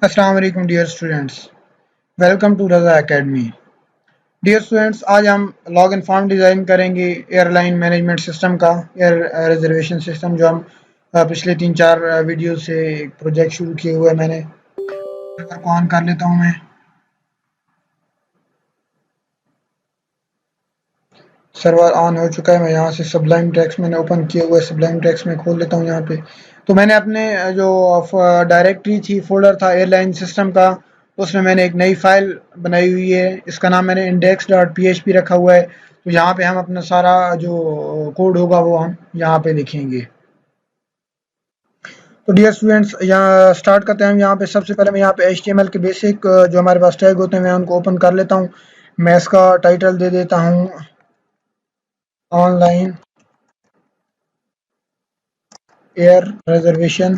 अस्सलाम वालेकुम dear students, welcome to Raza academy. Dear students, आज हम लॉग इन फॉर्म डिज़ाइन करेंगे एयरलाइन मैनेजमेंट सिस्टम का, एयर रिजर्वेशन सिस्टम जो हम पिछले 3-4 वीडियो से एक प्रोजेक्ट शुरू किए हुए हैं। मैंने सर्वर को ऑन कर लेता हूँ। मैं सर्वर ऑन हो चुका है। मैं यहाँ से सबलाइम टेक्स्ट मैंने ओपन किया हुआ है, सबलाइम टेक्स्ट में खोल लेता हूँ यहाँ पे। तो मैंने अपने जो डायरेक्टरी थी, फोल्डर था एयरलाइन सिस्टम का, उसमें मैंने एक नई फाइल बनाई हुई है। इसका नाम मैंने index.php रखा हुआ है। तो यहाँ पे हम अपना सारा जो कोड होगा वो हम यहाँ पे लिखेंगे। तो डियर स्टूडेंट्स, यहाँ स्टार्ट करते हैं। हम यहाँ पे सबसे पहले मैं यहाँ पे HTML के बेसिक जो हमारे पास टैग होते हैं मैं उनको ओपन कर लेता हूँ। मैं इसका टाइटल दे देता हूँ ऑनलाइन एयर रिजर्वेशन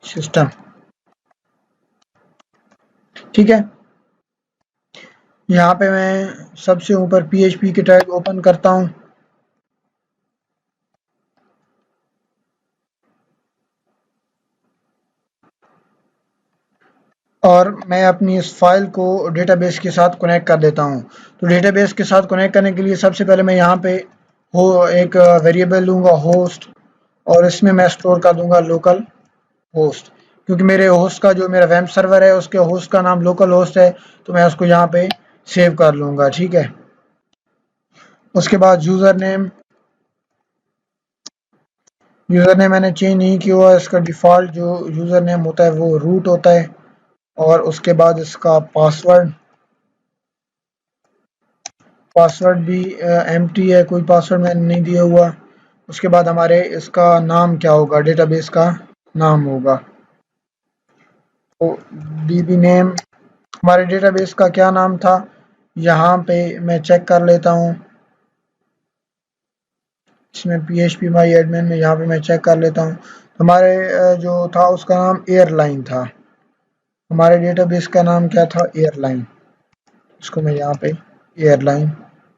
सिस्टम। ठीक है, यहाँ पे मैं सबसे ऊपर PHP के टैग ओपन करता हूँ और मैं अपनी इस फाइल को डेटाबेस के साथ कनेक्ट कर देता हूँ। तो डेटाबेस के साथ कनेक्ट करने के लिए सबसे पहले मैं यहाँ पे हो एक वेरिएबल लूँगा होस्ट, और इसमें मैं स्टोर कर दूँगा लोकल होस्ट, क्योंकि मेरे होस्ट का जो मेरा वेब सर्वर है उसके होस्ट का नाम लोकल होस्ट है। तो मैं उसको यहाँ पे सेव कर लूँगा। ठीक है, उसके बाद यूज़र नेम मैंने चेंज नहीं किया हुआ। इसका डिफ़ॉल्ट जो यूज़र नेम होता है वो रूट होता है। और उसके बाद इसका पासवर्ड पासवर्ड भी एम्प्टी है, कोई पासवर्ड मैंने नहीं दिया हुआ। उसके बाद हमारे इसका नाम क्या होगा, डेटाबेस का नाम होगा तो डीबी नेम। हमारे डेटाबेस का क्या नाम था, यहाँ पे मैं चेक कर लेता हूँ। इसमें PHP माई एडमिन में यहाँ पे मैं चेक कर लेता हूँ। हमारे जो था उसका नाम एयरलाइन था। हमारे डेटाबेस का नाम क्या था, एयरलाइन। इसको मैं यहाँ पे एयरलाइन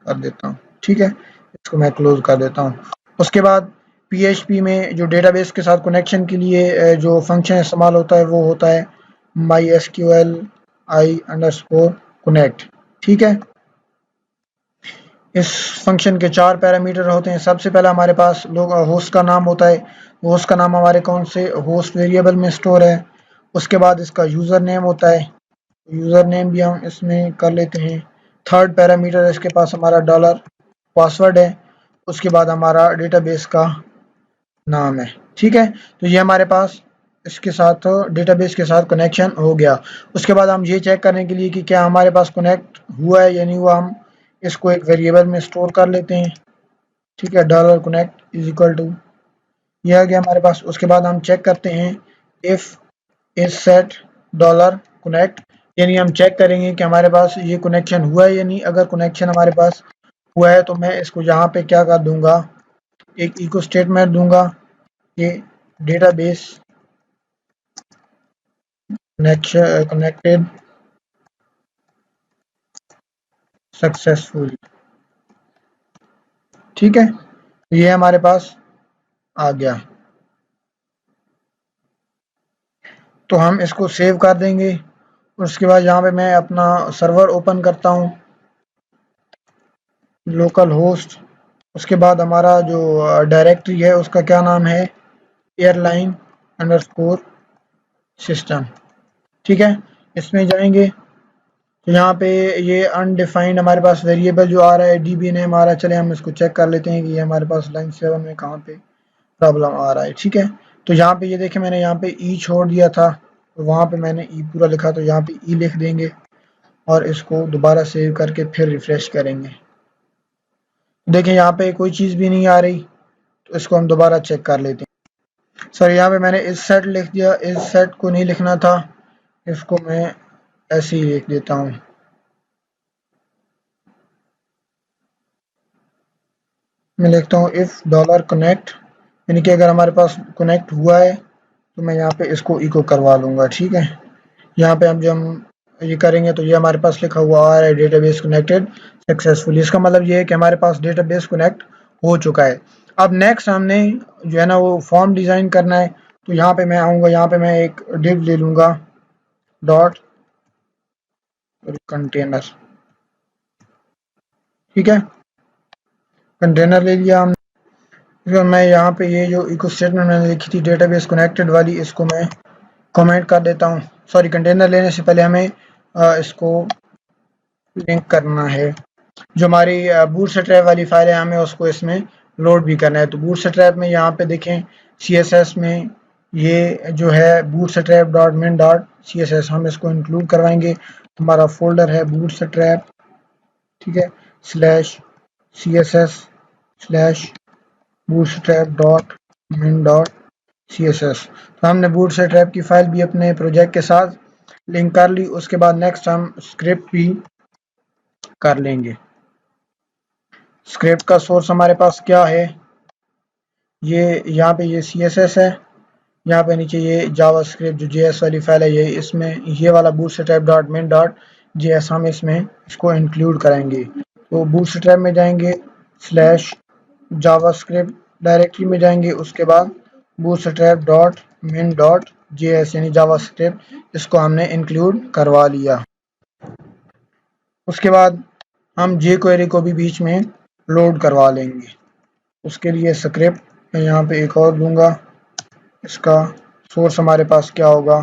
कर देता हूँ। ठीक है, इसको मैं क्लोज कर देता हूँ। उसके बाद PHP में जो डेटाबेस के साथ कनेक्शन के लिए जो फंक्शन इस्तेमाल होता है वो होता है MySQL i_connect। ठीक है, इस फंक्शन के 4 पैरामीटर होते हैं। सबसे पहला हमारे पास लोग होस्ट का नाम होता है। होस्ट का नाम हमारे कौन से होस्ट वेरिएबल में स्टोर है। उसके बाद इसका यूज़र नेम होता है, यूज़र नेम भी हम इसमें कर लेते हैं। थर्ड पैरामीटर इसके पास हमारा डॉलर पासवर्ड है। उसके बाद हमारा डेटाबेस का नाम है। ठीक है, तो ये हमारे पास इसके साथ डेटाबेस के साथ कनेक्शन हो गया। उसके बाद हम ये चेक करने के लिए कि क्या हमारे पास कनेक्ट हुआ है या नहीं हुआ, हम इसको एक वेरिएबल में स्टोर कर लेते हैं। ठीक है, dollar connect is equal to, यह आ गया हमारे पास। उसके बाद हम चेक करते हैं if is set dollar connect, यानी हम चेक करेंगे कि हमारे पास ये कनेक्शन हुआ है या नहीं। अगर कनेक्शन हमारे पास हुआ है तो मैं इसको यहाँ पे क्या कर दूंगा, एक इको स्टेटमेंट दूंगा कि डेटाबेस कनेक्टेड सक्सेसफुल। ठीक है, ये हमारे पास आ गया। तो हम इसको सेव कर देंगे। उसके बाद यहाँ पे मैं अपना सर्वर ओपन करता हूँ, लोकल होस्ट। उसके बाद हमारा जो डायरेक्टरी है उसका क्या नाम है, एयरलाइन अंडरस्कोर सिस्टम। ठीक है, इसमें जाएंगे तो यहाँ पे ये अनडिफाइंड हमारे पास वेरिएबल जो आ रहा है डीबी नेम आ रहा है। चले हम इसको चेक कर लेते हैं कि ये हमारे पास लाइन 7 में कहाँ पे प्रॉब्लम आ रहा है। ठीक है, तो यहाँ पे ये देखें मैंने यहाँ पे ई छोड़ दिया था, तो वहाँ पे मैंने ई पूरा लिखा, तो यहाँ पे ई लिख देंगे और इसको दोबारा सेव करके फिर रिफ्रेश करेंगे। देखें यहाँ पे कोई चीज़ भी नहीं आ रही, तो इसको हम दोबारा चेक कर लेते हैं। सर यहाँ पे मैंने इस सेट लिख दिया, इस सेट को नहीं लिखना था, इसको मैं ऐसे ही लिख देता हूँ। मैं लिखता हूँ इफ डॉलर कनेक्ट, यानी कि अगर हमारे पास कनेक्ट हुआ है तो मैं यहाँ पे इसको इको करवा लूँगा। ठीक है, यहाँ पे हम जब हम ये करेंगे तो ये हमारे पास लिखा हुआ आ रहा है डेटाबेस कनेक्टेड सक्सेसफुली। इसका मतलब ये है कि हमारे पास डेटाबेस कनेक्ट हो चुका है। अब नेक्स्ट हमने जो है ना वो फॉर्म डिज़ाइन करना है। तो यहाँ पे मैं आऊँगा, यहाँ पे मैं एक डिव ले लूँगा डॉट कंटेनर, ठीक है। कंटेनर ले लिया हमने। फिर मैं यहाँ पे ये जो इको स्टेटमेंट मैंने लिखी थी डेटाबेस कनेक्टेड वाली, इसको मैं कमेंट कर देता हूँ। सॉरी, कंटेनर लेने से पहले हमें इसको लिंक करना है। जो हमारी बूटस्ट्रैप वाली फाइल है, हमें उसको इसमें लोड भी करना है। तो बूटस्ट्रैप में यहाँ पे देखें CSS में ये जो है बूटस्ट्रैप डॉट मिन डॉट CSS, हम इसको इंक्लूड करवाएंगे। हमारा फोल्डर है बूटस्ट्रैप, ठीक है, slash CSS slash bootstrap dot मिन डॉट CSS। तो हमने बूटस्ट्रैप की फाइल भी अपने प्रोजेक्ट के साथ लिंक कर ली। उसके बाद नेक्स्ट हम स्क्रिप्ट भी कर लेंगे। स्क्रिप्ट का सोर्स हमारे पास क्या है, ये यहाँ पे ये CSS है, यहाँ पे नीचे ये जावास्क्रिप्ट जो JS वाली फाइल है, ये इसमें ये वाला बूटस्ट्रैप डॉट मिन डॉट JS हम इसमें इसको इंक्लूड करेंगे। तो बूटस्ट्रैप में जाएंगे, स्लैश जावास्क्रिप्ट डायरेक्टरी में जाएंगे, उसके बाद बूटस्ट्रैप डॉट मिन डॉट JS यानी जावास्क्रिप्ट, इसको हमने इंक्लूड करवा लिया। उसके बाद हम jQuery को भी बीच में लोड करवा लेंगे। उसके लिए स्क्रिप्ट मैं यहाँ पे एक और दूंगा, इसका सोर्स हमारे पास क्या होगा,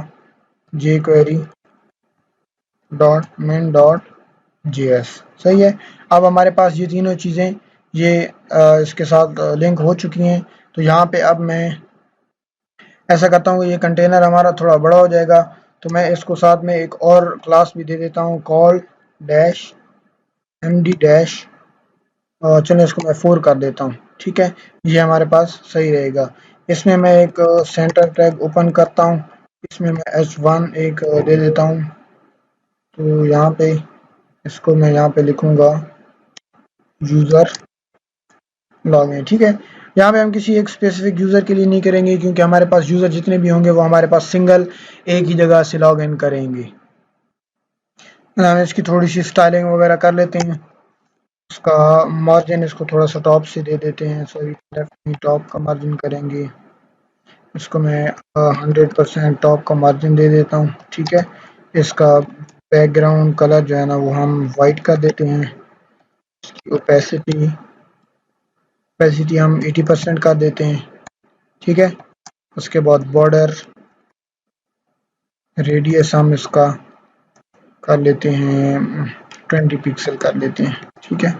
jQuery डॉट मिन डॉट JS। सही है। अब हमारे पास ये तीनों चीज़ें ये इसके साथ लिंक हो चुकी हैं। तो यहाँ पे अब मैं ऐसा करता हूँ, ये कंटेनर हमारा थोड़ा बड़ा हो जाएगा, तो मैं इसको साथ में एक और क्लास भी दे देता हूँ, कॉल डैश md डैश, चलो इसको मैं 4 कर देता हूँ, ठीक है। ये हमारे पास सही रहेगा। इसमें मैं एक सेंटर टैग ओपन करता हूँ, इसमें मैं h1 एक दे देता हूँ। तो यहाँ पे इसको मैं यहाँ पे लिखूँगा यूज़र लॉगिन, ठीक है। यहाँ पे हम किसी एक स्पेसिफिक यूज़र के लिए नहीं करेंगे, क्योंकि हमारे पास यूज़र जितने भी होंगे वो हमारे पास सिंगल एक ही जगह से लॉग इन करेंगे। हम इसकी थोड़ी सी स्टाइलिंग वगैरह कर लेते हैं। उसका मार्जिन इसको थोड़ा सा टॉप से दे देते हैं, सॉरी लेफ्ट टॉप का मार्जिन करेंगे। इसको मैं 100% टॉप का मार्जिन दे देता हूँ, ठीक है। इसका बैकग्राउंड कलर जो है ना वो हम वाइट कर देते हैं। इसकी ओपेसिटी हम 80% कर देते हैं, ठीक है। उसके बाद बॉर्डर रेडियस हम इसका कर लेते हैं 20 पिक्सल कर लेते हैं, ठीक है।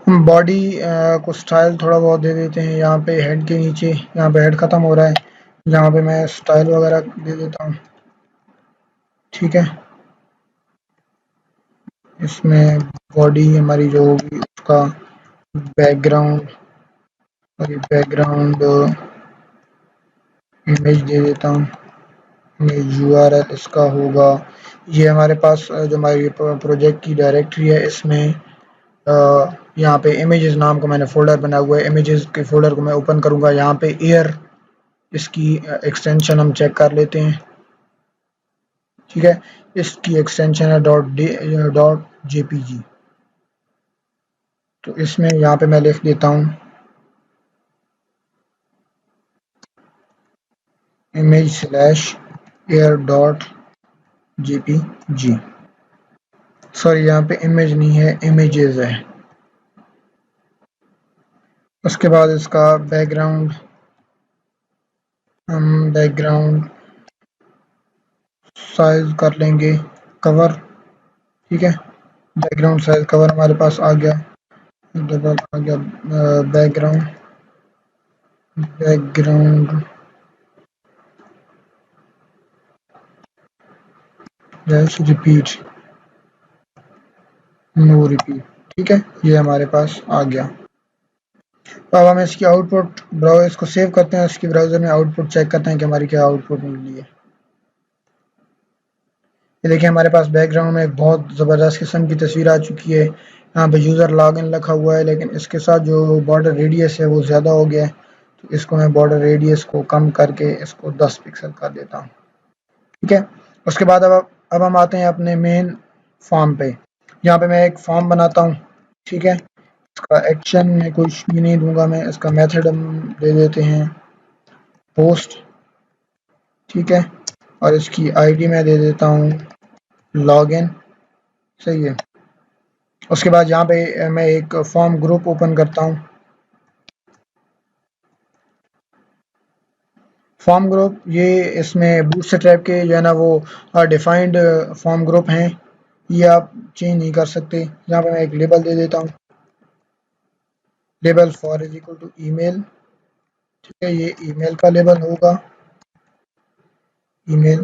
हम बॉडी को स्टाइल थोड़ा बहुत दे देते हैं। यहाँ पे हेड के नीचे, यहाँ पे हेड ख़त्म हो रहा है, यहाँ पे मैं स्टाइल वगैरह दे देता हूँ, ठीक है। इसमें बॉडी हमारी जो होगी उसका बैकग्राउंड और ये बैकग्राउंड इमेज दे देता हूँ। इमेज URL इसका होगा, ये हमारे पास जो हमारी प्रोजेक्ट की डायरेक्टरी है, इसमें यहाँ पे इमेजेस नाम का मैंने फ़ोल्डर बना हुआ है। इमेजेस के फ़ोल्डर को मैं ओपन करूँगा, यहाँ पे एयर इसकी एक्सटेंशन हम चेक कर लेते हैं, ठीक है। इसकी एक्सटेंशन है डॉट JPG। तो इसमें यहाँ पे मैं लिख देता हूँ image slash air dot JPG। Sorry, यहाँ पे इमेज नहीं है, इमेजेस है। उसके बाद इसका बैकग्राउंड हम बैकग्राउंड साइज कर लेंगे कवर, ठीक है। बैकग्राउंड साइज कवर हमारे पास आ गया, डबल आ गया background background repeat no repeat, ठीक है। ये हमारे पास आ गया। तो अब हम इसकी आउटपुट ब्राउज़र इसको सेव करते हैं, इसकी ब्राउज़र में आउटपुट चेक करते हैं कि हमारी क्या आउटपुट मिली है। ये देखिए हमारे पास बैकग्राउंड में एक बहुत ज़बरदस्त किस्म की तस्वीर आ चुकी है। यहाँ पे यूज़र लॉगिन लिखा हुआ है, लेकिन इसके साथ जो बॉर्डर रेडियस है वो ज़्यादा हो गया है। तो इसको मैं बॉर्डर रेडियस को कम करके इसको 10 पिक्सल कर देता हूँ, ठीक है। उसके बाद अब हम आते हैं अपने मेन फॉर्म पे। यहाँ पे मैं एक फॉर्म बनाता हूँ, ठीक है। इसका एक्शन में कुछ भी नहीं दूंगा मैं, इसका मेथड हम दे देते हैं होस्ट, ठीक है, और इसकी आईडी मैं दे देता हूँ लॉगिन, सही है। उसके बाद यहाँ पे मैं एक फॉर्म ग्रुप ओपन करता हूँ। फॉर्म ग्रुप ये इसमें बूटस्ट्रैप के जो है ना वो डिफाइंड फॉर्म ग्रुप हैं, ये आप चेंज नहीं कर सकते। यहाँ पे मैं एक लेबल दे देता हूँ, label for is equal to email, ठीक है, ये ईमेल का लेबल होगा, ईमेल।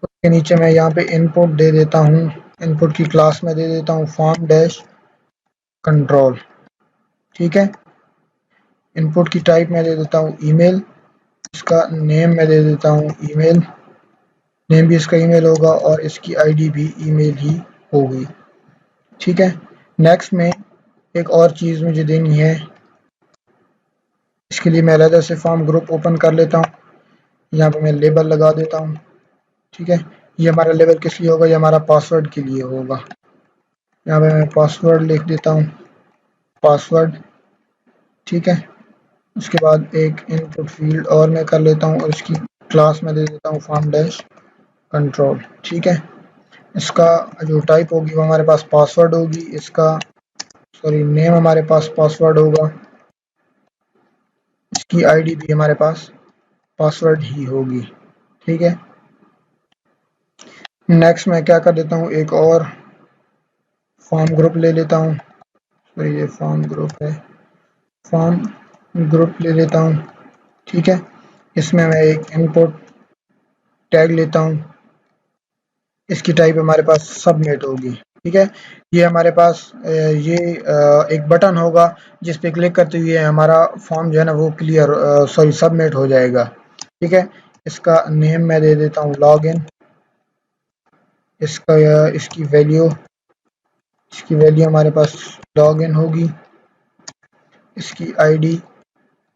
उसके नीचे मैं यहाँ पे इनपुट दे देता हूँ, इनपुट की क्लास में दे देता हूँ फॉर्म डैश कंट्रोल, ठीक है। इनपुट की टाइप मैं दे देता हूँ ईमेल, इसका नेम मैं दे देता हूँ ईमेल, नेम भी इसका ईमेल होगा और इसकी आईडी भी ईमेल ही होगी, ठीक है। नेक्स्ट में एक और चीज़ मुझे देनी है, इसके लिए मैं अलग से फॉर्म ग्रुप ओपन कर लेता हूँ। यहाँ पे मैं लेबल लगा देता हूँ, ठीक है। ये हमारा लेबल किस लिए होगा, ये हमारा पासवर्ड के लिए होगा। यहाँ पे मैं पासवर्ड लिख देता हूँ, पासवर्ड, ठीक है। उसके बाद एक इनपुट फील्ड और मैं कर लेता हूँ और इसकी क्लास में दे देता हूँ फॉर्म डैश कंट्रोल, ठीक है। इसका जो टाइप होगी वो हमारे पास पासवर्ड होगी, इसका सॉरी नेम हमारे पास पासवर्ड होगा, इसकी आईडी भी हमारे पास पासवर्ड ही होगी, ठीक है। नेक्स्ट मैं क्या कर देता हूँ, एक और फॉर्म ग्रुप ले लेता हूँ, तो ये फॉर्म ग्रुप है, फॉर्म ग्रुप ले लेता हूँ, ठीक है। इसमें मैं एक इनपुट टैग लेता हूँ, इसकी टाइप हमारे पास सबमिट होगी, ठीक है। ये हमारे पास ये एक बटन होगा जिस पे क्लिक करते हुए हमारा फॉर्म जो है ना वो क्लियर सॉरी सबमिट हो जाएगा, ठीक है। इसका नेम मैं दे देता हूँ लॉगिन, इसका इसकी वैल्यू हमारे पास लॉगिन होगी, इसकी आईडी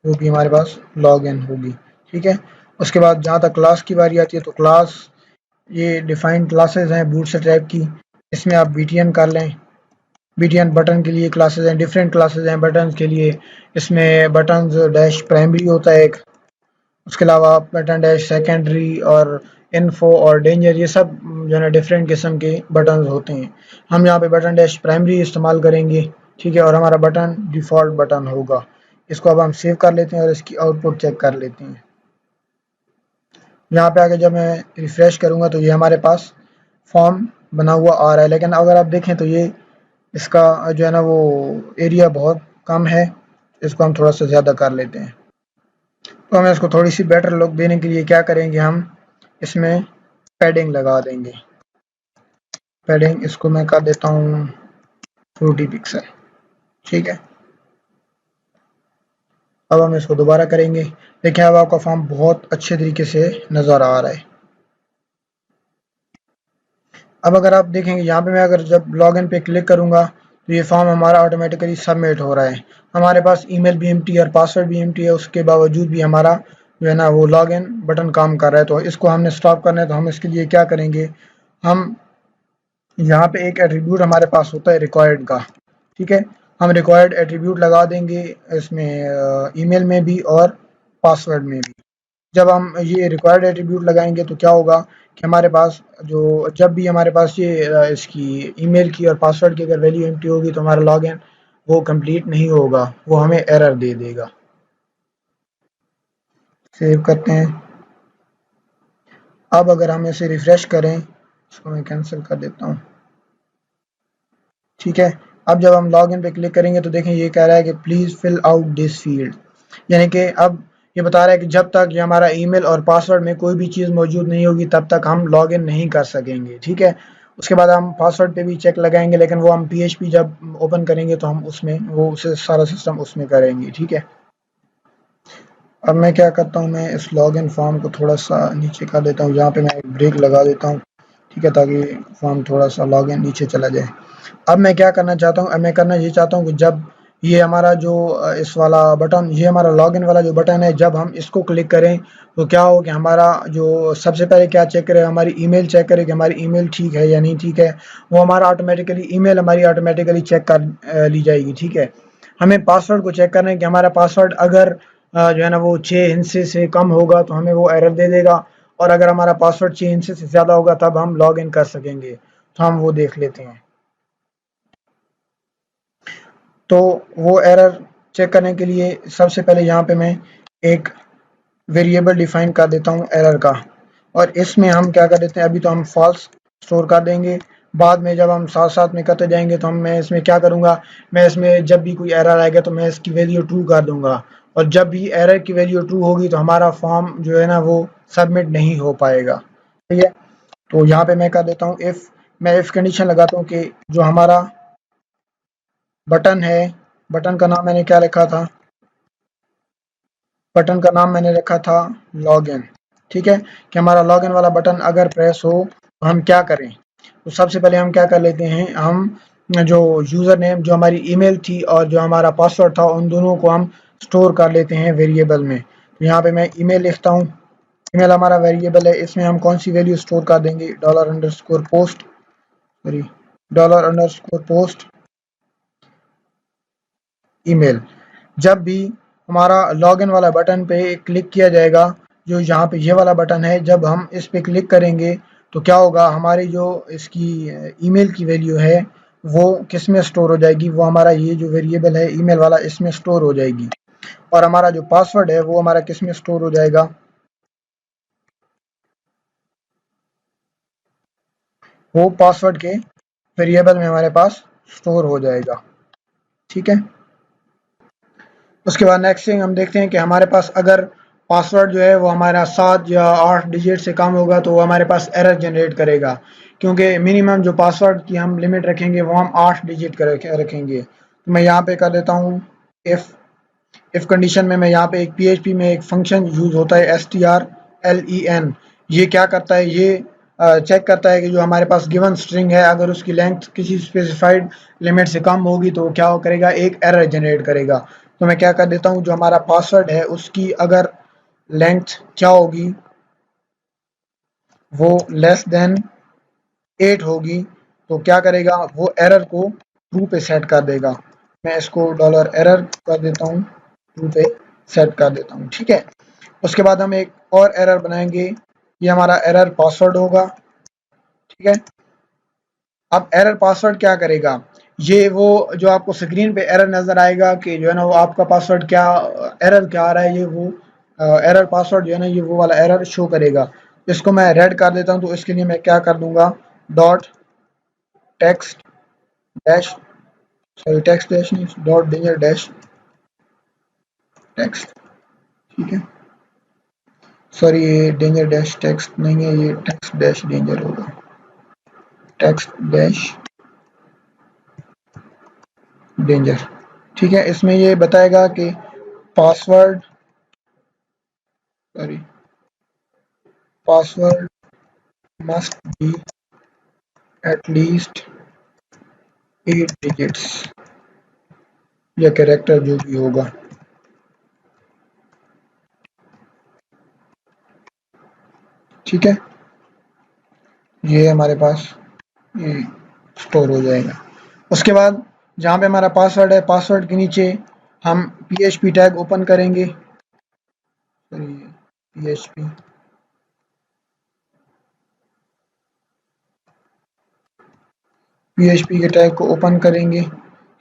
वो भी हमारे पास लॉगिन होगी, ठीक है। उसके बाद जहाँ तक क्लास की बारी आती है तो क्लास ये डिफाइंड क्लासेस हैं बूटस्ट्रैप की, इसमें आप बीटीएन कर लें, बीटीएन बटन के लिए क्लासेस हैं, डिफरेंट क्लासेस हैं बटन के लिए। इसमें बटन डैश प्राइमरी होता है एक, उसके अलावा बटन डैश सेकेंडरी और इन्फो और डेंजर, ये सब जो है ना डिफरेंट किस्म के बटन होते हैं। हम यहाँ पे बटन डैश प्राइमरी इस्तेमाल करेंगे, ठीक है, और हमारा बटन डिफ़ॉल्ट बटन होगा। इसको अब हम सेव कर लेते हैं और इसकी आउटपुट चेक कर लेते हैं। यहाँ पे आके जब मैं रिफ्रेश करूँगा तो ये हमारे पास फॉर्म बना हुआ आ रहा है, लेकिन अगर आप देखें तो ये इसका जो है ना वो एरिया बहुत कम है, इसको हम थोड़ा सा ज़्यादा कर लेते हैं। तो हमें इसको थोड़ी सी बेटर लुक देने के लिए क्या करेंगे, हम इसमें पैडिंग लगा देंगे। पैडिंग इसको मैं कर देता हूँ 40 पिक्सल, ठीक है। अब हम इसको दोबारा करेंगे, देखिए अब आपका फॉर्म बहुत अच्छे तरीके से नज़र आ रहा है। अब अगर आप देखेंगे यहाँ पे मैं अगर जब लॉगिन पे क्लिक करूँगा तो ये फॉर्म हमारा ऑटोमेटिकली सबमिट हो रहा है। हमारे पास ईमेल भी एम्प्टी है और पासवर्ड भी एम्प्टी है, उसके बावजूद भी हमारा जो है ना वो लॉगिन बटन काम कर रहा है। तो इसको हमने स्टॉप करना है, तो हम इसके लिए क्या करेंगे, हम यहाँ पे एक एट्रीब्यूट हमारे पास होता है रिक्वायर्ड का, ठीक है। हम रिक्वायर्ड एट्रीब्यूट लगा देंगे इसमें ईमेल में भी और पासवर्ड में भी। जब हम ये रिक्वायर्ड एट्रीब्यूट लगाएंगे तो क्या होगा कि हमारे पास जो जब भी हमारे पास ये इसकी ईमेल की और पासवर्ड की अगर वैल्यू एम्प्टी होगी तो हमारा लॉगिन वो कंप्लीट नहीं होगा, वो हमें एरर दे देगा। सेव करते हैं। अब अगर हम इसे रिफ्रेश करें, इसको मैं कैंसिल कर देता हूँ, ठीक है। अब जब हम लॉगिन पे क्लिक करेंगे तो देखें ये कह रहा है कि please fill out this field, यानी कि अब ये बता रहा है कि जब तक ये हमारा ईमेल और पासवर्ड में कोई भी चीज़ मौजूद नहीं होगी तब तक हम लॉगिन नहीं कर सकेंगे, ठीक है। उसके बाद हम पासवर्ड पे भी चेक लगाएंगे, लेकिन वो हम पीएचपी जब ओपन करेंगे तो हम उसमें वो उसे सारा सिस्टम उसमें करेंगे, ठीक है। अब मैं क्या करता हूँ, मैं इस लॉगिन फॉर्म को थोड़ा सा नीचे कर देता हूँ, यहाँ पे मैं एक ब्रेक लगा देता हूँ, ठीक है, ताकि फॉर्म थोड़ा सा लॉगिन नीचे चला जाए। अब मैं क्या करना चाहता हूँ, अब मैं करना ये चाहता हूँ कि जब ये हमारा जो इस वाला बटन, ये हमारा लॉगिन वाला जो बटन है, जब हम इसको क्लिक करें तो क्या हो कि हमारा जो सबसे पहले क्या चेक करें, हमारी ईमेल चेक करें कि हमारी ईमेल ठीक है या नहीं ठीक है। वो हमारा ऑटोमेटिकली ईमेल हमारी ऑटोमेटिकली चेक कर ली जाएगी, ठीक है। हमें पासवर्ड को चेक करना है कि हमारा पासवर्ड अगर जो है ना वो 6 हिस्से से कम होगा तो हमें वो एरर दे देगा, और अगर हमारा पासवर्ड 6 हिस्से से ज़्यादा होगा तब हम लॉग इन कर सकेंगे। तो हम वो देख लेते हैं। तो वो एरर चेक करने के लिए सबसे पहले यहाँ पे मैं एक वेरिएबल डिफाइन कर देता हूँ एरर का, और इसमें हम क्या कर देते हैं, अभी तो हम फॉल्स स्टोर कर देंगे, बाद में जब हम साथ साथ में करते जाएंगे तो मैं इसमें क्या करूँगा, मैं इसमें जब भी कोई एरर आएगा तो मैं इसकी वैल्यू ट्रू कर दूंगा, और जब भी एरर की वैल्यू ट्रू होगी तो हमारा फॉर्म जो है ना वो सबमिट नहीं हो पाएगा। ठीक है, तो यहाँ पे मैं कर देता हूँ इफ़, मैं इफ़ कंडीशन लगाता हूँ कि जो हमारा बटन है, बटन का नाम मैंने क्या रखा था, बटन का नाम मैंने रखा था लॉगिन। ठीक है, कि हमारा लॉगिन वाला बटन अगर प्रेस हो तो हम क्या करें। तो सबसे पहले हम क्या कर लेते हैं, हम जो यूज़र नेम जो हमारी ईमेल थी और जो हमारा पासवर्ड था उन दोनों को हम स्टोर कर लेते हैं वेरिएबल में। तो यहाँ पे मैं ईमेल लिखता हूँ, ईमेल हमारा वेरिएबल है, इसमें हम कौन सी वैल्यू स्टोर कर देंगे, $_post, सॉरी $_post ईमेल। जब भी हमारा लॉगिन वाला बटन पे क्लिक किया जाएगा, जो यहाँ पे ये वाला बटन है, जब हम इस पे क्लिक करेंगे तो क्या होगा, हमारी जो इसकी ईमेल की वैल्यू है वो किस में स्टोर हो जाएगी, वो हमारा ये जो वेरिएबल है ईमेल वाला इसमें स्टोर हो जाएगी, और हमारा जो पासवर्ड है वो हमारा किस में स्टोर हो जाएगा, वो पासवर्ड के वेरिएबल में हमारे पास स्टोर हो जाएगा। ठीक है, उसके बाद नेक्स्ट थिंग हम देखते हैं कि हमारे पास अगर पासवर्ड जो है वो हमारा 7 या 8 डिजिट से कम होगा तो वो हमारे पास एरर जनरेट करेगा, क्योंकि मिनिमम जो पासवर्ड की हम लिमिट रखेंगे वो हम 8 डिजिट का रखेंगे। तो मैं यहाँ पे कर देता हूँ इफ़ कंडीशन में, मैं यहाँ पे एक PHP में एक फंक्शन यूज़ होता है strlen। ये क्या करता है, ये चेक करता है कि जो हमारे पास गिवन स्ट्रिंग है अगर उसकी लेंथ किसी स्पेसिफाइड लिमिट से कम होगी तो क्या करेगा, एक एरर जनरेट करेगा। तो मैं क्या कर देता हूँ, जो हमारा पासवर्ड है उसकी अगर लेंथ क्या होगी, वो लेस देन 8 होगी तो क्या करेगा, वो एरर को ट्रू पे सेट कर देगा। मैं इसको $error कर देता हूँ, ट्रू पे सेट कर देता हूँ। ठीक है, उसके बाद हम एक और एरर बनाएंगे, ये हमारा एरर पासवर्ड होगा। ठीक है, अब एरर पासवर्ड क्या करेगा, ये वो जो आपको स्क्रीन पे एरर नज़र आएगा कि जो है ना वो आपका पासवर्ड क्या, एरर क्या आ रहा है, ये वो एरर पासवर्ड जो है ना ये वो वाला एरर शो करेगा। इसको मैं रेड कर देता हूँ, तो इसके लिए मैं क्या कर दूंगा, dot text dash, sorry text dash नहीं, डॉट डेंजर डैश टेक्स्ट। ठीक है, सॉरी ये डेंजर डैश टेक्स्ट नहीं है, ये टेक्स्ट डैश डेंजर होगा, टेक्स्ट डैश डेंजर। ठीक है, इसमें ये बताएगा कि password, sorry password must be at least 8 digits या कैरेक्टर जो भी होगा। ठीक है, ये हमारे पास ये स्टोर हो जाएगा। उसके बाद जहाँ पे हमारा पासवर्ड है, पासवर्ड के नीचे हम PHP टैग ओपन करेंगे, PHP PHP के टैग को ओपन करेंगे।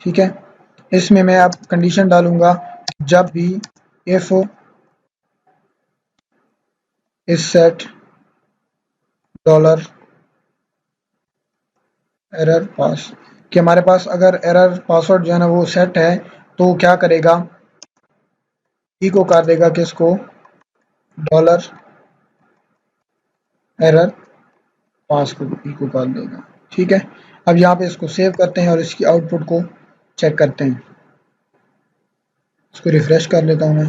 ठीक है, इसमें मैं अब कंडीशन डालूंगा, जब भी if is set dollar error पास, कि हमारे पास अगर एरर पासवर्ड जो है ना वो सेट है तो क्या करेगा, इको कर देगा किसको, डॉलर एरर पास को इको कर देगा। ठीक है, अब यहाँ पे इसको सेव करते हैं और इसकी आउटपुट को चेक करते हैं। इसको रिफ्रेश कर लेता हूँ मैं।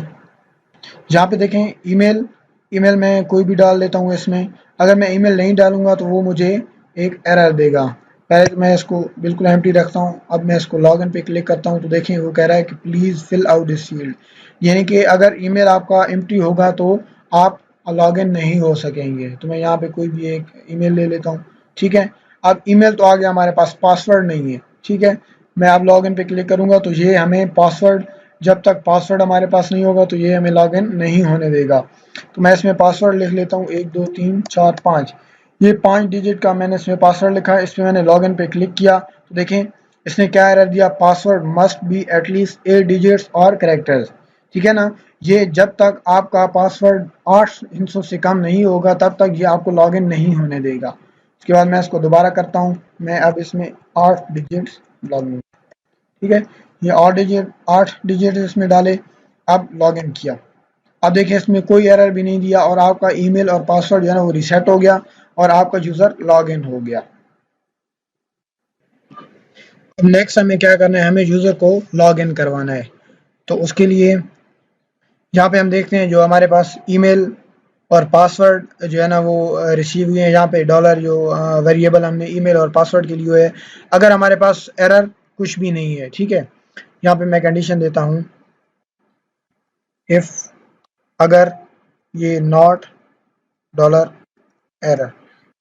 यहाँ पे देखें ईमेल, ईमेल मैं कोई भी डाल देता हूँ इसमें, अगर मैं ईमेल नहीं डालूंगा तो वो मुझे एक एरर देगा। पहले तो मैं इसको बिल्कुल एम्प्टी रखता हूँ। अब मैं इसको लॉगिन पे क्लिक करता हूँ तो देखें वो कह रहा है कि please fill out this field, यानी कि अगर ईमेल आपका एम्प्टी होगा तो आप लॉगिन नहीं हो सकेंगे। तो मैं यहाँ पे कोई भी एक ईमेल ले लेता हूँ। ठीक है, अब ईमेल तो आ गया हमारे पास, पासवर्ड नहीं है। ठीक है, मैं अब लॉगिन पे क्लिक करूँगा तो ये हमें पासवर्ड जब तक पासवर्ड हमारे पास नहीं होगा तो ये हमें लॉगिन नहीं होने देगा। तो मैं इसमें पासवर्ड लिख लेता हूँ 1 2 3 4 5। ये 5 डिजिट का मैंने इसमें पासवर्ड लिखा है। इसमें मैंने लॉगिन पे क्लिक किया तो देखें इसने क्या एरर दिया, password must be at least 8 digits और कैरेक्टर्स। ठीक है ना, ये जब तक आपका पासवर्ड 8 हिस्सों से कम नहीं होगा तब तक ये आपको लॉगिन नहीं होने देगा। उसके बाद मैं इसको दोबारा करता हूँ, मैं अब इसमें 8 डिजिट्स लॉगिन, ठीक है, ये 8 डिजिट इसमें डाले, अब लॉगिन किया। अब देखिए इसमें कोई एरर भी नहीं दिया और आपका ईमेल और पासवर्ड जो है ना वो रीसेट हो गया और आपका यूजर लॉगिन हो गया। अब नेक्स्ट हमें क्या करना है, हमें यूजर को लॉगिन करवाना है। तो उसके लिए यहाँ पे हम देखते हैं जो हमारे पास ईमेल और पासवर्ड जो है ना वो रिसीव हुए हैं। यहाँ पे डॉलर जो वेरिएबल हमने ईमेल और पासवर्ड के लिए है। अगर हमारे पास एरर कुछ भी नहीं है, ठीक है, यहाँ पे मैं कंडीशन देता हूँ इफ, अगर ये नॉट डॉलर एरर,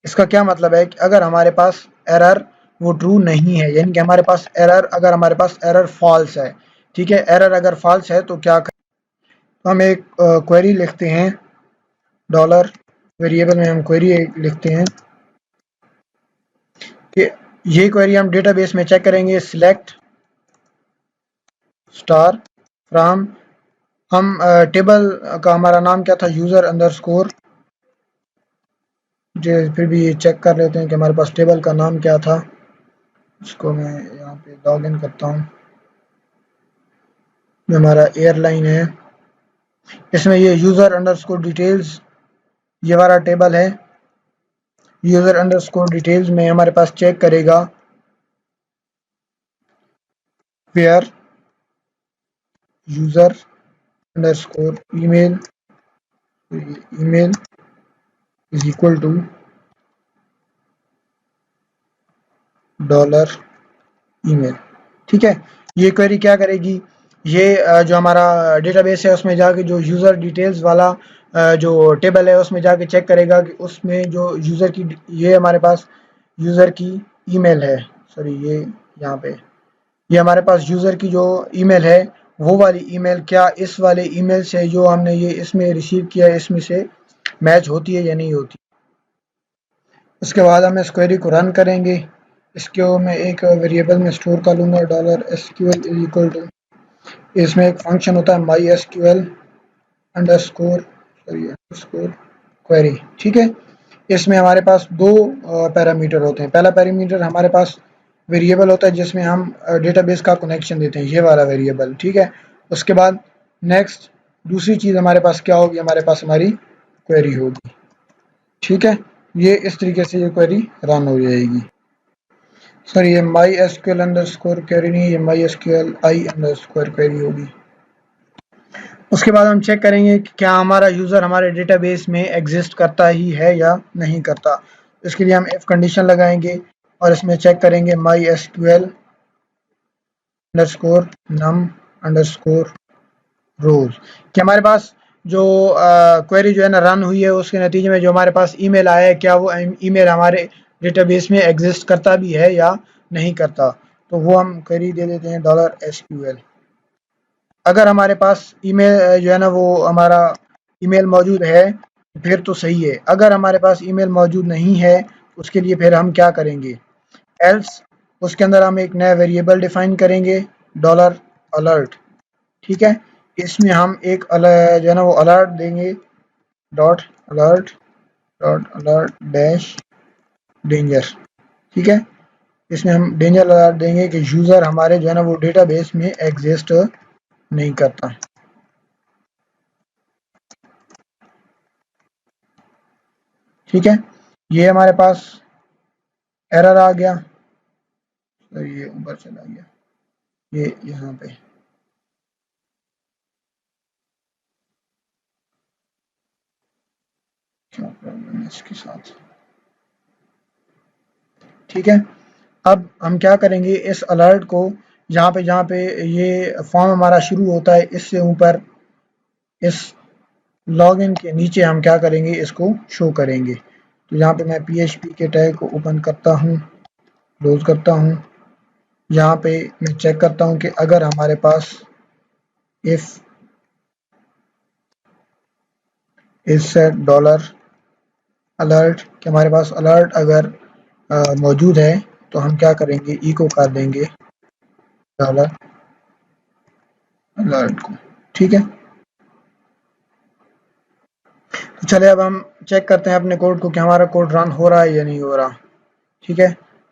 इसका क्या मतलब है कि अगर हमारे पास एरर वो ट्रू नहीं है, यानी कि हमारे पास एरर, अगर हमारे पास एरर फॉल्स है, ठीक है, एरर अगर फॉल्स है तो क्या करें, तो हम एक क्वेरी लिखते हैं, डॉलर वेरिएबल में हम क्वेरी लिखते हैं कि ये क्वेरी हम डेटाबेस में चेक करेंगे, सिलेक्ट स्टार फ्रॉम, हम टेबल का हमारा नाम क्या था, यूजर अंडरस्कोर, जो फिर भी ये चेक कर लेते हैं कि हमारे पास टेबल का नाम क्या था। इसको मैं यहाँ पे लॉग इन करता हूँ, ये हमारा एयरलाइन है, इसमें ये यूजर अंडरस्कोर डिटेल्स ये वाला टेबल है। यूजर अंडरस्कोर डिटेल्स में हमारे पास चेक करेगा where user underscore email, email is equal to dollar email. ठीक है, ये क्वेरी क्या करेगी, ये जो हमारा डेटाबेस है उसमें जाके जो यूज़र डिटेल्स वाला जो टेबल है उसमें जाके चेक करेगा कि उसमें जो यूज़र की, ये हमारे पास यूज़र की ईमेल है, सॉरी ये यहाँ पे ये हमारे पास यूज़र की जो ईमेल है वो वाली ईमेल क्या इस वाले ईमेल से जो हमने ये इसमें रिसीव किया है इसमें से मैच होती है या नहीं होती। उसके बाद हम इस क्वेरी को रन करेंगे। इसको मैं एक वेरिएबल में स्टोर कर लूँगा, dollar SQL is equal to, इसमें एक फंक्शन होता है my SQL underscore, sorry underscore query. ठीक है, इसमें हमारे पास दो पैरामीटर होते हैं। पहला पैरामीटर हमारे पास वेरिएबल होता है जिसमें हम डेटाबेस का कनेक्शन देते हैं, ये वाला वेरिएबल। ठीक है, उसके बाद नेक्स्ट दूसरी चीज़ हमारे पास क्या होगी, हमारे पास हमारी क्वेरी होगी। ठीक है, ये इस तरीके से ये क्वेरी रन हो जाएगी। सर ये माई एसक्यूएल अंडरस्कोर क्वेरी नहीं, ये my SQL I underscore query होगी। उसके बाद हम चेक करेंगे कि क्या हमारा यूज़र हमारे डेटाबेस में एग्जिस्ट करता ही है या नहीं करता। इसके लिए हम इफ कंडीशन लगाएंगे और इसमें चेक करेंगे my SQL underscore num underscore rows, कि हमारे पास जो क्वेरी जो है ना रन हुई है उसके नतीजे में जो हमारे पास ईमेल आया है क्या वो ईमेल हमारे डेटाबेस में एग्जिस्ट करता भी है या नहीं करता। तो वो हम क्वेरी दे देते हैं डॉलर एसक्यूएल। अगर हमारे पास ईमेल जो है ना वो हमारा ईमेल मौजूद है फिर तो सही है, अगर हमारे पास ईमेल मौजूद नहीं है उसके लिए फिर हम क्या करेंगे, एल्स उसके अंदर हम एक नया वेरिएबल डिफाइन करेंगे, डॉलर अलर्ट। ठीक है, इसमें हम एक जो है ना वो अलर्ट देंगे, डॉट अलर्ट डैश डेंजर। ठीक है, इसमें हम डेंजर अलर्ट देंगे कि यूज़र हमारे जो है ना वो डेटाबेस में एग्जिस्ट नहीं करता। ठीक है, ये हमारे पास एरर आ गया, तो ये ऊपर चला गया, ये यहाँ पे क्या प्रॉब्लम है इसके साथ। ठीक है, अब हम क्या करेंगे, इस अलर्ट को जहाँ पे ये फॉर्म हमारा शुरू होता है इससे ऊपर इस लॉगिन के नीचे हम क्या करेंगे, इसको शो करेंगे। तो यहाँ पे मैं PHP के टैग को ओपन करता हूँ, क्लोज करता हूँ। यहाँ पे मैं चेक करता हूँ कि अगर हमारे पास if is set dollar alert कि हमारे पास अलर्ट अगर मौजूद है तो हम क्या करेंगे, इको कर देंगे डॉलर अलर्ट को। ठीक है, तो चले अब हम चेक करते हैं अपने कोड को कि हमारा कोड रन हो रहा है या नहीं हो रहा। ठीक है,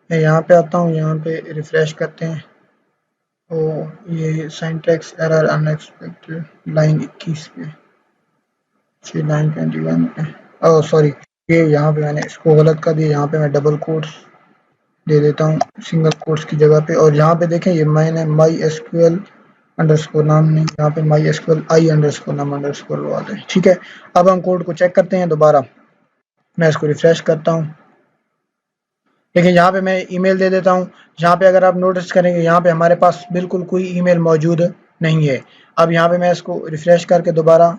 मैं यहाँ पे आता हूँ, यहाँ पे रिफ्रेश करते हैं। तो ये सिंटैक्स एरर अनएक्सपेक्टेड लाइन 21 पे, लाइन 21 पे, ओह सॉरी, ये यहाँ पे मैंने इसको गलत कर दिया। यहाँ पे मैं डबल कोट्स दे देता हूँ सिंगल कोट्स की जगह पे। और यहाँ पे देखें, ये मैंने माई एसक्यूएल अंडरस्कोर नाम नहीं, यहाँ पे माई एसक्यूएल आई अंडरस्कोर नाम अंडरस्कोर लगा दें। ठीक है, अब हम कोड को चेक करते हैं दोबारा। मैं इसको रिफ्रेश करता हूँ। देखिए यहाँ पे मैं ईमेल दे देता हूँ। यहाँ पे अगर आप नोटिस करेंगे, यहाँ पे हमारे पास बिल्कुल कोई ईमेल मौजूद नहीं है। अब यहाँ पे मैं इसको रिफ्रेश करके दोबारा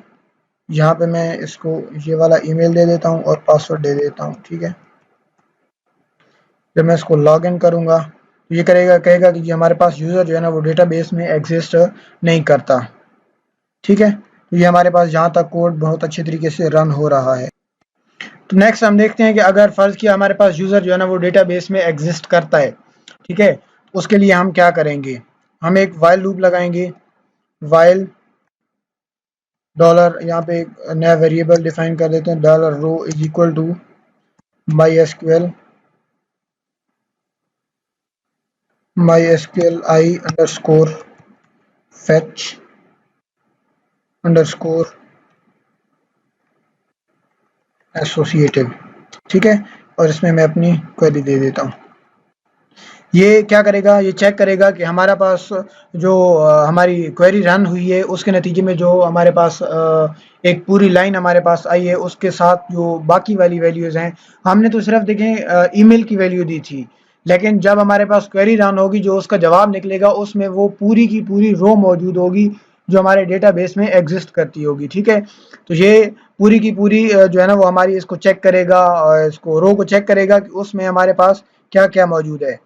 यहाँ पे मैं इसको ये वाला ईमेल दे देता हूँ और पासवर्ड दे देता हूँ। ठीक है, जब मैं इसको लॉग इन करूँगा तो ये कहेगा कि हमारे पास यूज़र जो है ना वो डेटाबेस में एग्जिस्ट नहीं करता। ठीक है, तो ये हमारे पास यहाँ तक कोड बहुत अच्छे तरीके से रन हो रहा है। तो नेक्स्ट हम देखते हैं कि अगर फ़र्ज़ किया हमारे पास यूज़र जो है ना वो डेटाबेस में एग्जिस्ट करता है। ठीक है, उसके लिए हम क्या करेंगे, हम एक वाइल लूप लगाएंगे। वाइल डॉलर, यहाँ पे एक नया वेरिएबल डिफाइन कर देते हैं, dollar row is equal to MySQL I underscore fetch underscore associative. ठीक है, और इसमें मैं अपनी क्वेरी दे देता हूँ। ये क्या करेगा, ये चेक करेगा कि हमारा पास जो हमारी क्वेरी रन हुई है उसके नतीजे में जो हमारे पास एक पूरी लाइन हमारे पास आई है, उसके साथ जो बाकी वाली वैल्यूज़ हैं, हमने तो सिर्फ देखें ईमेल की वैल्यू दी थी, लेकिन जब हमारे पास क्वेरी रन होगी जो उसका जवाब निकलेगा उसमें वो पूरी की पूरी रो मौजूद होगी जो हमारे डेटाबेस में एग्जिस्ट करती होगी। ठीक है, तो ये पूरी की पूरी जो है ना वो हमारी इसको चेक करेगा, इसको रो को चेक करेगा कि उसमें हमारे पास क्या क्या मौजूद है।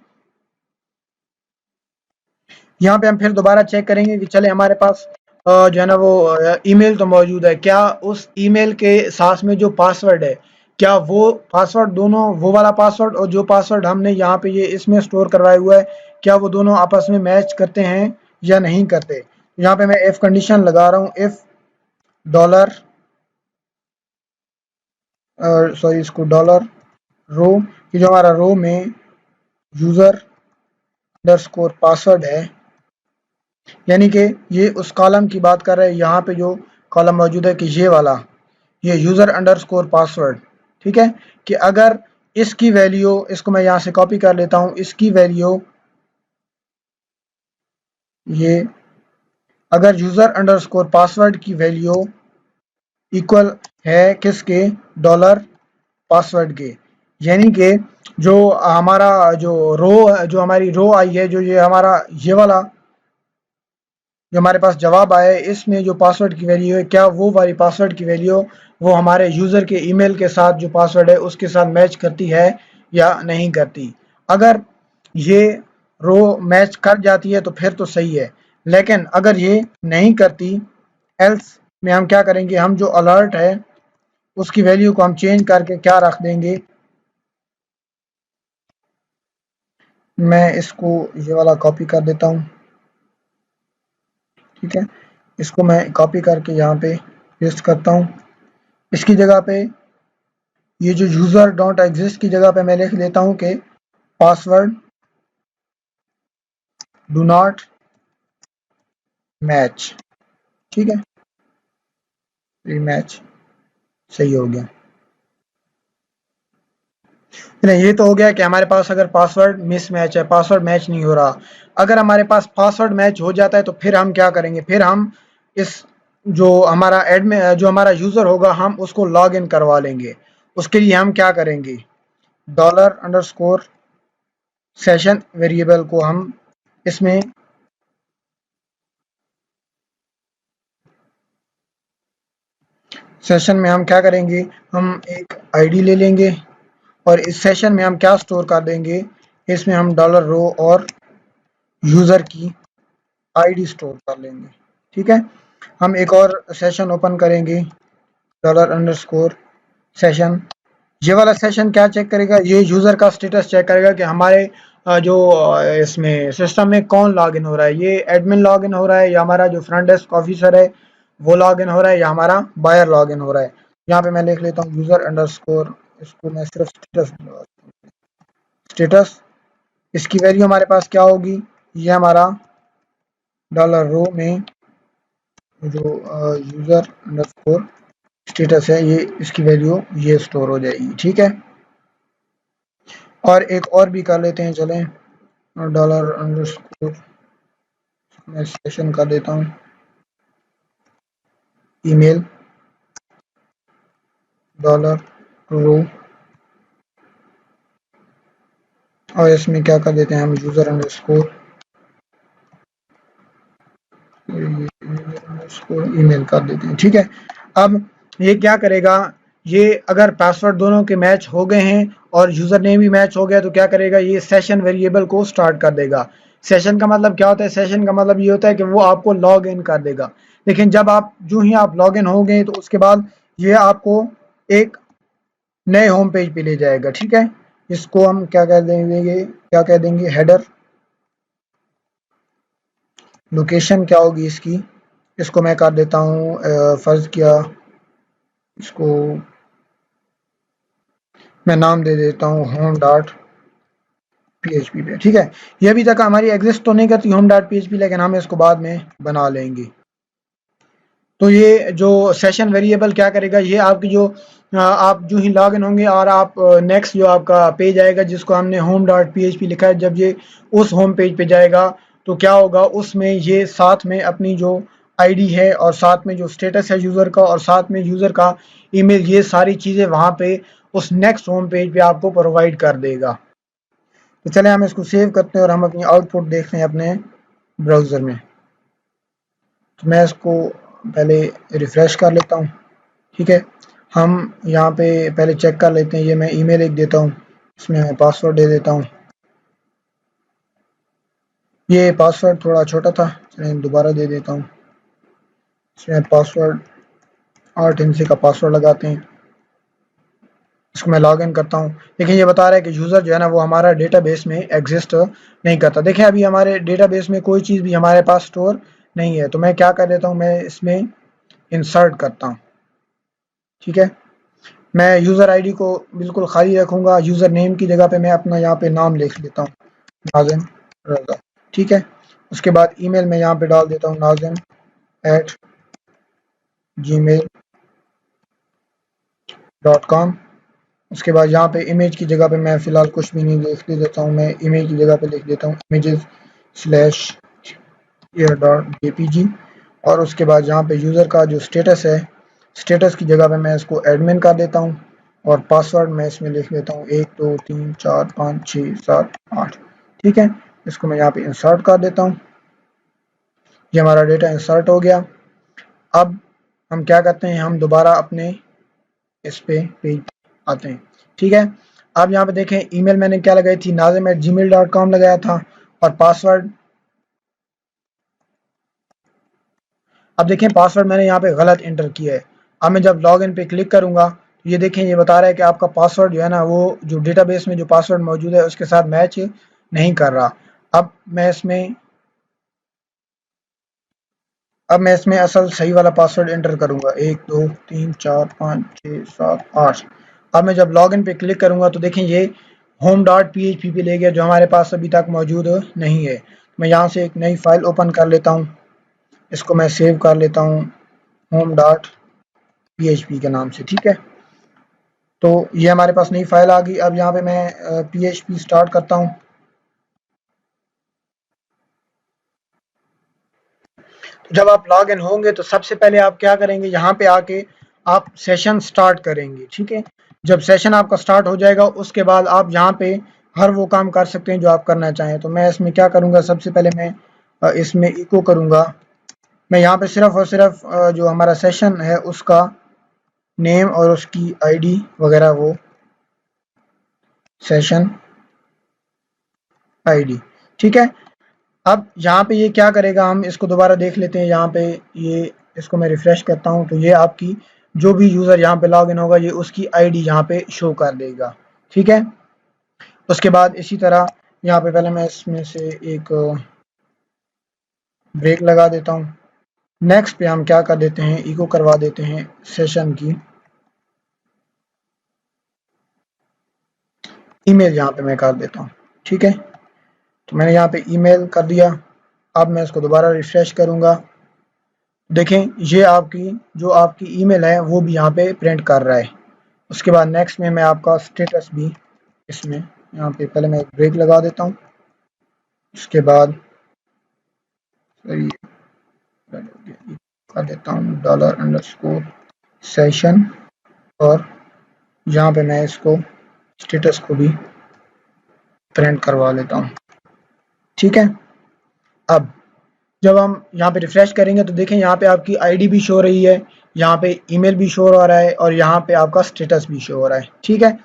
यहाँ पे हम फिर दोबारा चेक करेंगे कि चले हमारे पास जो है ना वो ईमेल तो मौजूद है, क्या उस ईमेल के साथ में जो पासवर्ड है, क्या वो पासवर्ड दोनों, वो वाला पासवर्ड और जो पासवर्ड हमने यहाँ पे ये इसमें स्टोर करवाया हुआ है, क्या वो दोनों आपस में मैच करते हैं या नहीं करते। यहाँ पे मैं इफ कंडीशन लगा रहा हूँ, इफ डॉलर सॉरी इसको डॉलर रो, कि जो हमारा रो में यूजर अंडरस्कोर पासवर्ड है, यानी कि ये उस कॉलम की बात कर रहे हैं, यहाँ पे जो कॉलम मौजूद है कि ये वाला, ये यूज़र अंडरस्कोर पासवर्ड। ठीक है, कि अगर इसकी वैल्यू, इसको मैं यहाँ से कॉपी कर लेता हूँ, इसकी वैल्यू ये, अगर यूज़र अंडरस्कोर पासवर्ड की वैल्यू इक्वल है किसके, डॉलर पासवर्ड के, यानी कि जो हमारा जो रो, जो हमारी रो आई है, जो ये हमारा ये वाला जो हमारे पास जवाब आया है, इसमें जो पासवर्ड की वैल्यू है, क्या वो वाली पासवर्ड की वैल्यू वो हमारे यूज़र के ईमेल के साथ जो पासवर्ड है उसके साथ मैच करती है या नहीं करती। अगर ये रो मैच कर जाती है तो फिर तो सही है, लेकिन अगर ये नहीं करती, एल्स में हम क्या करेंगे, हम जो अलर्ट है उसकी वैल्यू को हम चेंज करके क्या रख देंगे, मैं इसको ये वाला कॉपी कर देता हूँ। ठीक है, इसको मैं कॉपी करके यहाँ पे पेस्ट करता हूँ। इसकी जगह पे ये जो यूज़र डॉट एग्जिस्ट की जगह पे मैं लिख देता हूँ कि पासवर्ड डू नॉट मैच। ठीक है, रीमैच सही हो गया। नहीं, ये तो हो गया कि हमारे पास अगर पासवर्ड मिसमैच है, पासवर्ड मैच नहीं हो रहा। अगर हमारे पास पासवर्ड मैच हो जाता है तो फिर हम क्या करेंगे, फिर हम इस जो हमारा एडमिन, जो हमारा यूज़र होगा, हम उसको लॉग इन करवा लेंगे। उसके लिए हम क्या करेंगे, डॉलर अंडरस्कोर सेशन वेरिएबल को हम इसमें सेशन में हम क्या करेंगे, हम एक आईडी ले लेंगे और इस सेशन में हम क्या स्टोर कर देंगे, इसमें हम डॉलर रो और यूज़र की आईडी स्टोर कर लेंगे। ठीक है। हम एक और सेशन ओपन करेंगे, $_ सेशन। ये वाला सेशन क्या चेक करेगा, ये यूज़र का स्टेटस चेक करेगा कि हमारे जो इसमें सिस्टम में कौन लॉगिन हो रहा है, ये एडमिन लॉगिन हो रहा है, या हमारा जो फ्रंट डेस्क ऑफिसर है वो लॉगिन हो रहा है, या हमारा बायर लॉगिन हो रहा है। यहाँ पे मैं लिख लेता हूँ यूज़र_, इसको मैं सिर्फ स्टेटस। इसकी वैल्यू हमारे पास क्या होगी, ये हमारा $रो में जो यूज़र_, स्टेटस है, ये इसकी वैल्यू ये स्टोर हो जाएगी। ठीक है। और एक और भी कर लेते हैं, चलें, $_ मैं सेशन कर देता हूँ ईमेल $रो, और इसमें क्या कर देते हैं हम यूज़र_, ईमेल कर देते हैं। ठीक है। अब ये क्या करेगा, ये अगर पासवर्ड दोनों के मैच हो गए हैं और यूज़र नेम भी मैच हो गया तो क्या करेगा, ये सेशन वेरिएबल को स्टार्ट कर देगा। सेशन का मतलब क्या होता है, सेशन का मतलब ये होता है कि वो आपको लॉग इन कर देगा। लेकिन जब आप जो ही आप लॉग इन हो गए तो उसके बाद ये आपको एक नए होम पेज पे ले जाएगा। ठीक है। इसको हम क्या कह देंगे, हेडर। लोकेशन क्या होगी इसकी, इसको मैं कर देता हूँ फ़र्ज़ किया, इसको मैं नाम दे देता हूँ home.php पे। ठीक है। ये अभी तक हमारी एग्जिस्ट तो नहीं करती home.php, लेकिन हम इसको बाद में बना लेंगे। तो ये जो सेशन वेरिएबल क्या करेगा, ये आपकी जो आप जो ही लॉग इन होंगे और आप नेक्स्ट जो आपका पेज आएगा जिसको हमने home.php लिखा है, जब ये उस होम पेज पे जाएगा तो क्या होगा, उसमें ये साथ में अपनी जो आईडी है और साथ में जो स्टेटस है यूज़र का और साथ में यूज़र का ईमेल, ये सारी चीज़ें वहाँ पे उस नेक्स्ट होम पेज पे आपको प्रोवाइड कर देगा। तो चलें हम इसको सेव करते हैं और हम अपनी आउटपुट देखते हैं अपने ब्राउज़र में। तो मैं इसको पहले रिफ़्रेश कर लेता हूँ। ठीक है। हम यहाँ पे पहले चेक कर लेते हैं, ये मैं ईमेल लिख देता हूँ, इसमें मैं पासवर्ड दे देता हूँ। ये पासवर्ड थोड़ा छोटा था, चलिए दोबारा दे देता हूँ। इसमें पासवर्ड 8 इंची का पासवर्ड लगाते हैं। इसको मैं लॉग इन करता हूँ। देखिए ये बता रहा है कि यूज़र जो है ना वो हमारा डेटाबेस में एग्जिस्ट नहीं करता। देखिए अभी हमारे डेटाबेस में कोई चीज़ भी हमारे पास स्टोर नहीं है, तो मैं क्या कर देता हूँ, मैं इसमें इंसर्ट करता हूँ। ठीक है। मैं यूज़र आईडी को बिल्कुल खाली रखूँगा, यूज़र नेम की जगह पे मैं अपना यहाँ पे नाम लिख लेता हूँ, नाज़िम रज़ा। ठीक है। उसके बाद ईमेल मैं यहाँ पे डाल देता हूँ nazim@gmail.com। उसके बाद यहाँ पे इमेज की जगह पे मैं फ़िलहाल कुछ भी नहीं लिख देता हूँ, मैं इमेज की जगह पे लिख देता हूँ images/air.jpg। और उसके बाद यहाँ पे यूज़र का जो स्टेटस है, स्टेटस की जगह पे मैं इसको एडमिन कर देता हूँ और पासवर्ड मैं इसमें लिख लेता हूँ 1 2 3 4 5 6 7 8। ठीक है। इसको मैं यहाँ पे इंसर्ट कर देता हूँ। ये हमारा डेटा इंसर्ट हो गया। अब हम क्या करते हैं, हम दोबारा अपने इस पे पेज आते हैं। ठीक है। अब यहाँ पे देखें ईमेल मैंने क्या लगाई थी, nazim@gmail.com लगाया था और पासवर्ड, अब देखें पासवर्ड मैंने यहाँ पे गलत एंटर किया है। अब मैं जब लॉग इन पे क्लिक करूँगा तो ये देखें ये बता रहा है कि आपका पासवर्ड जो है ना वो जो डेटाबेस में जो पासवर्ड मौजूद है उसके साथ मैच नहीं कर रहा। अब मैं इसमें असल सही वाला पासवर्ड एंटर करूँगा, 1 2 3 4 5 6 7 8। अब मैं जब लॉगिन पे क्लिक करूँगा तो देखें ये home.php पे ले गया जो हमारे पास अभी तक मौजूद नहीं है। मैं यहाँ से एक नई फ़ाइल ओपन कर लेता हूँ, इसको मैं सेव कर लेता हूँ home.php के नाम से। ठीक है। तो ये हमारे पास नई फ़ाइल आ गई। अब यहाँ पे मैं php स्टार्ट करता हूँ। जब आप लॉग इन होंगे तो सबसे पहले आप क्या करेंगे, यहाँ पे आके आप सेशन स्टार्ट करेंगे। ठीक है। जब सेशन आपका स्टार्ट हो जाएगा उसके बाद आप यहाँ पे हर वो काम कर सकते हैं जो आप करना चाहें। तो मैं इसमें क्या करूँगा, सबसे पहले मैं इसमें इको करूँगा। मैं यहाँ पे सिर्फ़ और सिर्फ जो हमारा सेशन है उसका नेम और उसकी आईडी वगैरह, वो सेशन आईडी। ठीक है। अब यहाँ पे ये क्या करेगा, हम इसको दोबारा देख लेते हैं। यहाँ पे ये इसको मैं रिफ्रेश करता हूँ तो ये आपकी जो भी यूज़र यहाँ पे लॉगिन होगा ये उसकी आईडी यहाँ पे शो कर देगा। ठीक है, उसके बाद इसी तरह यहाँ पे पहले मैं इसमें से एक ब्रेक लगा देता हूँ। नेक्स्ट पे हम क्या कर देते हैं, इको करवा देते हैं सेशन की ईमेल, यहाँ पे मैं कर देता हूँ। ठीक है, तो मैंने यहाँ पे ईमेल कर दिया। अब मैं इसको दोबारा रिफ्रेश करूँगा, देखें ये आपकी जो आपकी ईमेल है वो भी यहाँ पे प्रिंट कर रहा है। उसके बाद नेक्स्ट में मैं आपका स्टेटस भी इसमें यहाँ पे पहले मैं एक ब्रेक लगा देता हूँ। उसके बाद कर देता हूँ $_ सेशन और यहाँ पे मैं इसको स्टेटस को भी प्रिंट करवा लेता हूँ। ठीक है, अब जब हम यहाँ पे रिफ्रेश करेंगे तो देखें यहाँ पे आपकी आईडी भी शो हो रही है, यहाँ पे ईमेल भी शो हो रहा है और यहाँ पे आपका स्टेटस भी शो हो रहा है। ठीक है,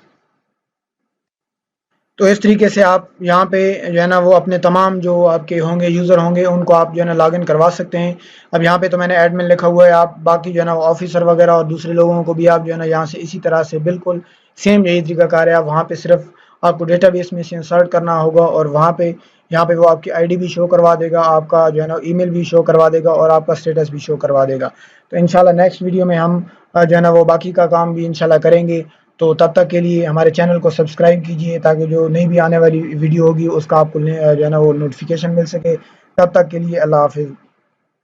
तो इस तरीके से आप यहाँ पे जो है ना वो अपने तमाम जो आपके होंगे यूज़र होंगे उनको आप जो है ना लॉगिन करवा सकते हैं। अब यहाँ पे तो मैंने एडमिन लिखा हुआ है, आप बाकी जो है ना ऑफिसर वगैरह और दूसरे लोगों को भी आप जो है ना यहाँ से इसी तरह से बिल्कुल सेम यही तरीकाकार है। आप वहाँ पे सिर्फ आपको डेटाबेस में से इंसर्ट करना होगा और वहाँ पे यहाँ पे वो आपकी आईडी भी शो करवा देगा, आपका जो है ना ईमेल भी शो करवा देगा और आपका स्टेटस भी शो करवा देगा। तो इंशाल्लाह नेक्स्ट वीडियो में हम जो है ना वो बाकी का काम भी इंशाल्लाह करेंगे। तो तब तक के लिए हमारे चैनल को सब्सक्राइब कीजिए ताकि जो नई भी आने वाली वीडियो होगी उसका आपको जो है ना वो नोटिफिकेशन मिल सके। तब तक के लिए अल्लाह हाफ़िज़,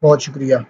बहुत शुक्रिया।